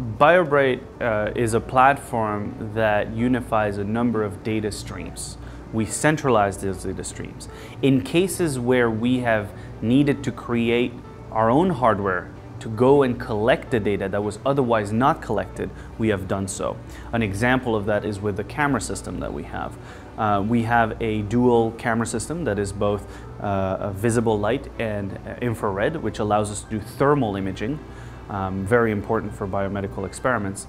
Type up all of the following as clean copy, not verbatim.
Biobright is a platform that unifies a number of data streams. We centralize those data streams. In cases where we have needed to create our own hardware to go and collect the data that was otherwise not collected, we have done so. An example of that is with the camera system that we have. We have a dual camera system that is both visible light and infrared, which allows us to do thermal imaging, very important for biomedical experiments.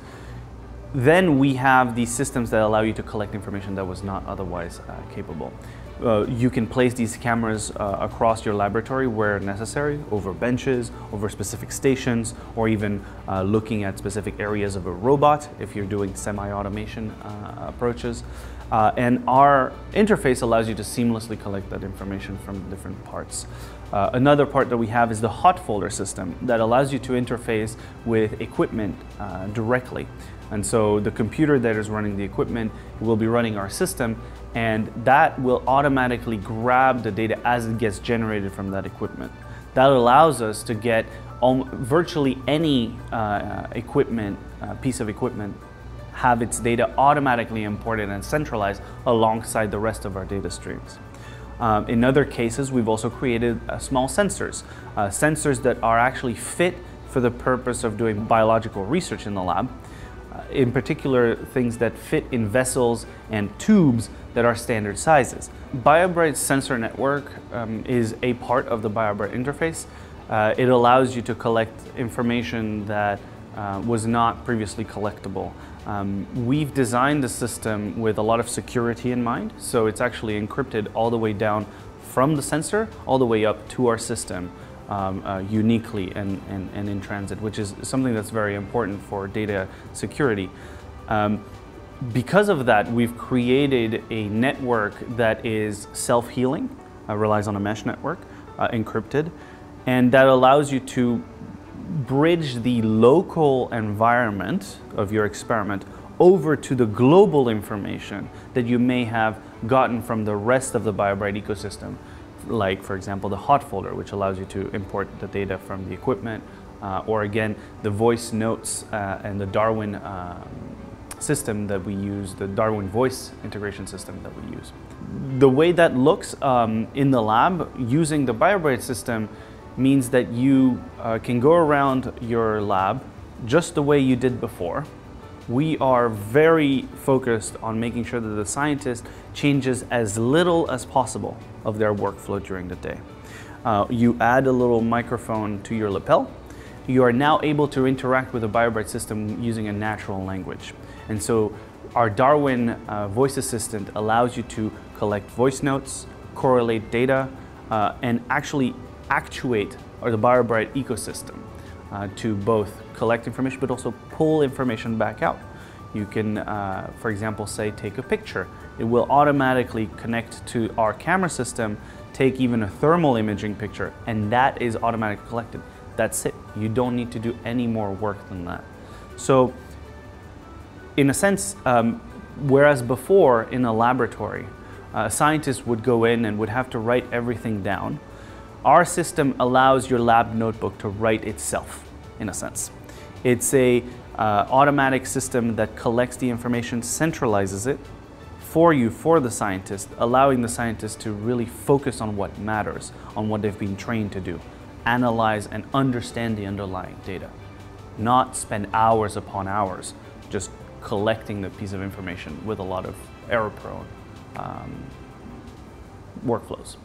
Then we have these systems that allow you to collect information that was not otherwise capable. You can place these cameras across your laboratory where necessary, over benches, over specific stations, or even looking at specific areas of a robot if you're doing semi-automation approaches. And our interface allows you to seamlessly collect that information from different parts. Another part that we have is the hot folder system that allows you to interface with equipment directly. And so the computer that is running the equipment will be running our system, and that will automatically grab the data as it gets generated from that equipment. That allows us to get virtually any piece of equipment, have its data automatically imported and centralized alongside the rest of our data streams. In other cases, we've also created small sensors, sensors that are actually fit for the purpose of doing biological research in the lab. In particular, things that fit in vessels and tubes that are standard sizes. Biobright's sensor network is a part of the Biobright interface. It allows you to collect information that was not previously collectible. We've designed the system with a lot of security in mind, so it's actually encrypted all the way down from the sensor all the way up to our system. Uniquely and in transit, which is something that's very important for data security. Because of that, we've created a network that is self-healing, relies on a mesh network, encrypted, and that allows you to bridge the local environment of your experiment over to the global information that you may have gotten from the rest of the Biobright ecosystem. Like, for example, the hot folder, which allows you to import the data from the equipment, or again, the voice notes and the Darwin system that we use, the Darwin voice integration system that we use. The way that looks in the lab using the Biobright system means that you can go around your lab just the way you did before. We are very focused on making sure that the scientist changes as little as possible of their workflow during the day. You add a little microphone to your lapel. You are now able to interact with the Biobright system using a natural language. And so our Darwin voice assistant allows you to collect voice notes, correlate data, and actually actuate the Biobright ecosystem. To both collect information but also pull information back out. You can, for example, say take a picture. It will automatically connect to our camera system, take even a thermal imaging picture, and that is automatically collected. That's it. You don't need to do any more work than that. So, in a sense, whereas before in a laboratory, a scientist would go in and would have to write everything down, our system allows your lab notebook to write itself, in a sense. It's a automatic system that collects the information, centralizes it for you, for the scientist, allowing the scientist to really focus on what matters, on what they've been trained to do, analyze and understand the underlying data, not spend hours upon hours just collecting the piece of information with a lot of error-prone workflows.